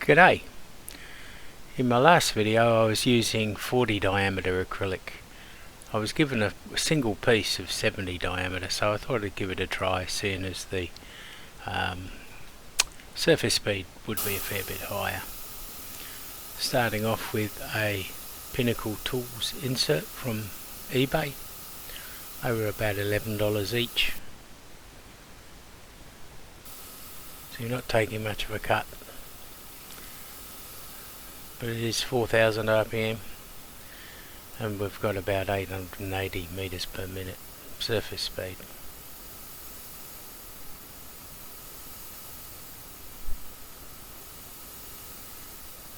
G'day. In my last video I was using 40 diameter acrylic. I was given a single piece of 70 diameter, so I thought I'd give it a try, seeing as the surface speed would be a fair bit higher. Starting off with a Pinnacle Tools insert from eBay. They were about $11 each. So you're not taking much of a cut. But it is 4,000 RPM and we've got about 880 meters per minute surface speed.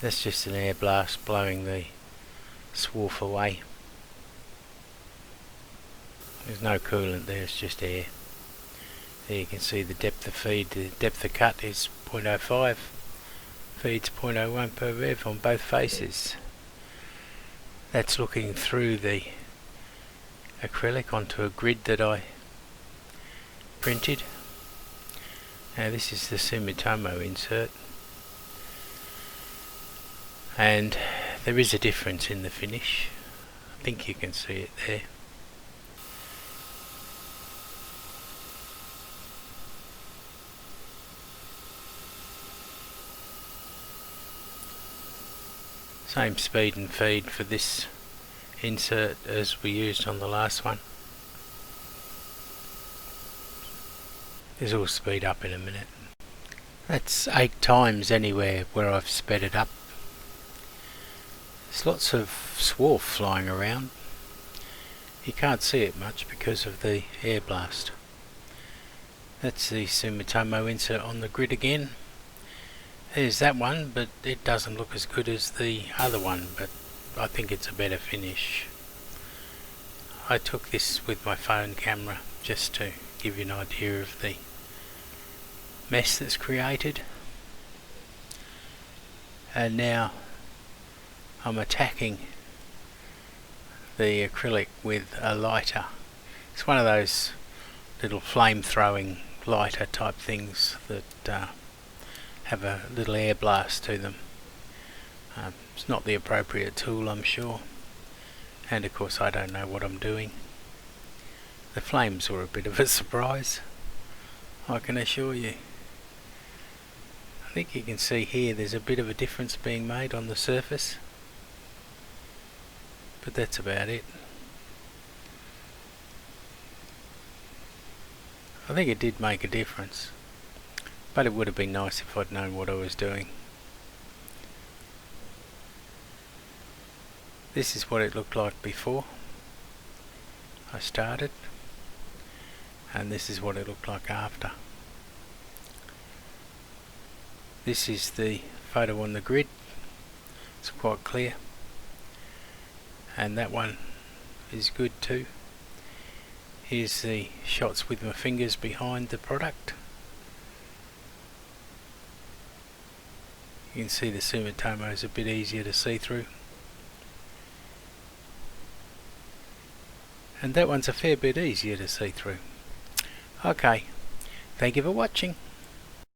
That's just an air blast blowing the swarf away. There's no coolant there, it's just air. There you can see the depth of feed. The depth of cut is 0.05. Feeds 0.01 per rev on both faces. That's looking through the acrylic onto a grid that I printed. Now this is the Sumitomo insert, and there is a difference in the finish. I think you can see it there. Same speed and feed for this insert as we used on the last one. This will speed up in a minute. That's 8 times anywhere where I've sped it up. There's lots of swarf flying around. You can't see it much because of the air blast. That's the Sumitomo insert on the grid again. There's that one, but it doesn't look as good as the other one, but I think it's a better finish. I took this with my phone camera just to give you an idea of the mess that's created. And now I'm attacking the acrylic with a lighter. It's one of those little flame throwing lighter type things that have a little air blast to them. It's not the appropriate tool, I'm sure, and of course I don't know what I'm doing. The flames were a bit of a surprise, I can assure you. I think you can see here there's a bit of a difference being made on the surface, but that's about it. I think it did make a difference, but it would have been nice if I'd known what I was doing. This is what it looked like before I started, and this is what it looked like after. This is the photo on the grid. It's quite clear, and that one is good too. Here's the shots with my fingers behind the product. You can see the Sumitomo is a bit easier to see through. And that one's a fair bit easier to see through. Okay, thank you for watching.